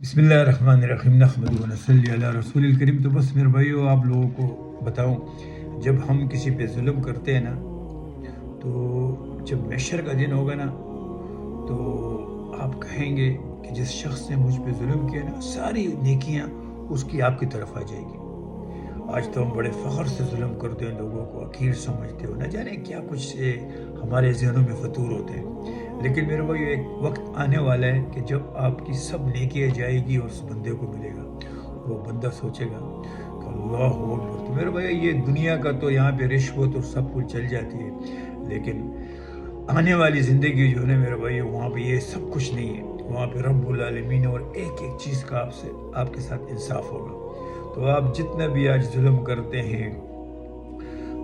बिस्मिल्लाहिर्रहमानिर्रहीम नहमदुहु व नसल्ली अला रसूलिल करीम। तो बस मेरे भाइयों, आप लोगों को बताऊं, जब हम किसी पे जुल्म करते हैं ना, तो जब महशर का दिन होगा ना, तो आप कहेंगे कि जिस शख्स ने मुझ पे जुल्म किया ना, सारी नेकियां उसकी आपकी तरफ आ जाएगी। आज तो हम बड़े फ़ख्र से जुल्म करते हैं, लोगों को हकीर समझते हो, न जाने क्या कुछ से हमारे ज़हनों में फतूर होते हैं। लेकिन मेरे भाई, एक वक्त आने वाला है कि जब आपकी सब नेकियां जाएगी और उस बंदे को मिलेगा। वो बंदा सोचेगा कि अल्लाह अकबर। तो मेरे भाई, ये दुनिया का तो यहाँ पे रिश्वत और सब कुछ चल जाती है, लेकिन आने वाली ज़िंदगी जो है ना मेरे भाई, वहाँ पे ये सब कुछ नहीं है। वहाँ पे रब्बुल आलमीन और एक एक चीज़ का आपके साथ इंसाफ होगा। तो आप जितना भी आज जुल्म करते हैं,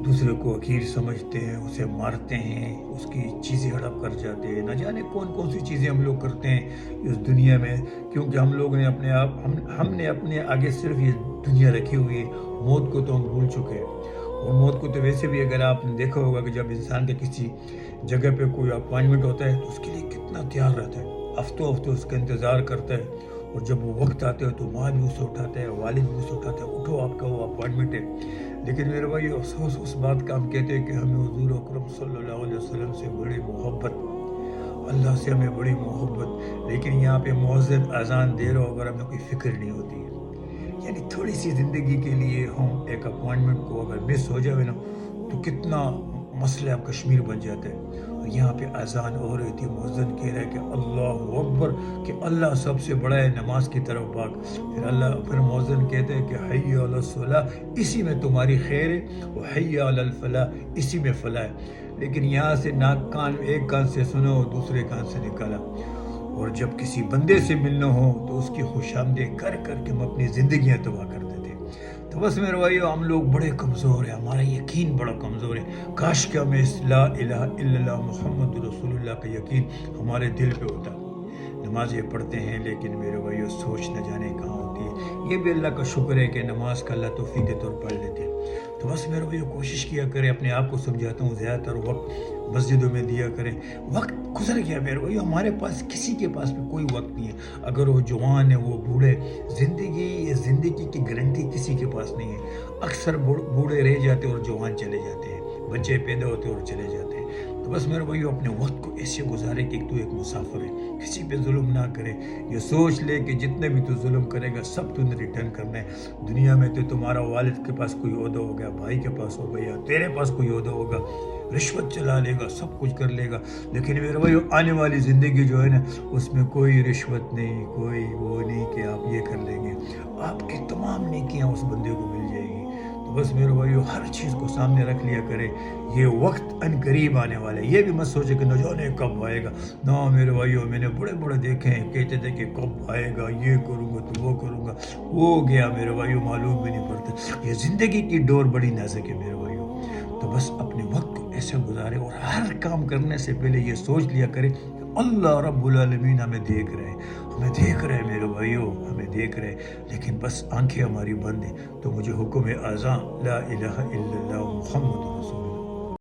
दूसरे को हकीर समझते हैं, उसे मारते हैं, उसकी चीज़ें हड़प कर जाते हैं, न जाने कौन कौन सी चीज़ें हम लोग करते हैं इस दुनिया में, क्योंकि हम लोग ने अपने आप हमने अपने आगे सिर्फ ये दुनिया रखी हुई है। मौत को तो हम भूल चुके हैं। और मौत को तो वैसे भी अगर आपने देखा होगा कि जब इंसान के किसी जगह पे कोई अपॉइंटमेंट होता है, तो उसके लिए कितना तैयार रहता है, हफ्तों हफ्तों उसका इंतज़ार करता है। और जब वो वक्त आता है तो माँ भी उसे उठाता है, वालिद भी उसे उठाता है, उठो आपका वो अपॉइंटमेंट है। लेकिन मेरे भाई, अफसोस उस बात का हम कहते हैं कि हमें हुजूर अकरम सल्लल्लाहु अलैहि वसल्लम से बड़ी मोहब्बत, अल्लाह से हमें बड़ी मोहब्बत, लेकिन यहाँ पे मुअज्जिन अजान दे रहा हो अगर हमें कोई फिक्र नहीं होती है। यानी थोड़ी सी ज़िंदगी के लिए हम एक अपॉइंटमेंट को अगर मिस हो जाए ना, तो कितना मसला अब कश्मीर बन जाता है। और यहाँ पे अजान हो रही थी, मुअज्जिन कह रहा है कि अल्लाह अकबर, कि अल्लाह सबसे बड़ा है, नमाज की तरफ भाग। फिर मुअज्जिन कहते हैं कि हय्या अलस सलाह, इसी में तुम्हारी खैर है, और हय्या अलल फलाह, इसी में फलाह है। लेकिन यहाँ से नाक कान, एक कान से सुनो और दूसरे कान से निकाला। और जब किसी बंदे से मिलना हो तो उसकी खुशामदीद कर करके हम अपनी ज़िंदगियाँ तबाह कर देते हैं। तो बस मेरे भाई, हम लोग बड़े कमज़ोर हैं, हमारा यकीन बड़ा कमज़ोर है। काश कि हमें इस ला इलाहा इल्लल्लाह मुहम्मद रसूलुल्लाह का यकीन हमारे दिल पे होता। नमाज़ें पढ़ते हैं, लेकिन मेरे भाई सोच न जाने कहाँ होती है। ये भी अल्लाह का शुक्र है कि नमाज का अल्लाह तौफीक देता और पढ़ लेते हैं। तो बस मेरे भाई, कोशिश किया करें, अपने आप को समझाता हूँ, ज़्यादातर वक्त मस्जिदों में दिया करें। वक्त गुजर गया मेरे भाई, हमारे पास किसी के पास भी कोई वक्त नहीं है। अगर वो जवान है, वो बूढ़े, ज़िंदगी की गारंटी किसी के पास नहीं है। अक्सर बूढ़े रह जाते और जवान चले जाते हैं, बच्चे पैदा होते और चले जाते हैं। तो बस मेरे भाई, अपने वक्त को ऐसे गुजारे कि तू एक मुसाफिर है, किसी पे जुल्म ना करे। ये सोच ले कि जितने भी तू जुल्म करेगा सब तूने रिटर्न करना है। दुनिया में तो तुम्हारा वालिद के पास कोई ओहदा हो गया, भाई के पास हो गया, तेरे पास कोई ओहदा होगा, रिश्वत चला लेगा, सब कुछ कर लेगा। लेकिन मेरे भाई, आने वाली ज़िंदगी जो है ना, उसमें कोई रिश्वत नहीं, कोई वो नहीं कि आप ये कर लेंगे। आपकी तमाम नेकियां उस बंदे को मिल जाएगी। तो बस मेरे भाइयों, हर चीज़ को सामने रख लिया करें। ये वक्त अनकरीब आने वाला है। ये भी मत सोचे कि न जाने कब आएगा। ना मेरे भाइयों, मैंने बड़े बड़े देखे हैं, कहते थे कि कब आएगा, ये करूँगा तो वो करूँगा, वो गया मेरे भाइयों, मालूम भी नहीं पड़ता। ये ज़िंदगी की डोर बड़ी नाजुक है मेरे भाइयों। तो बस अपने वक्त को ऐसे गुजारे, और हर काम करने से पहले ये सोच लिया करें कि अल्लाह रब्बुल आलमीन हमें देख रहे हैं, हमें देख रहे हैं मेरे भाइयों, हमें देख रहे हैं। लेकिन बस आंखें हमारी बंद हैं। तो मुझे हुक्म है आज़ान, ला इलाहा इल्लल्लाह मुहम्मद रसूलुल्लाह।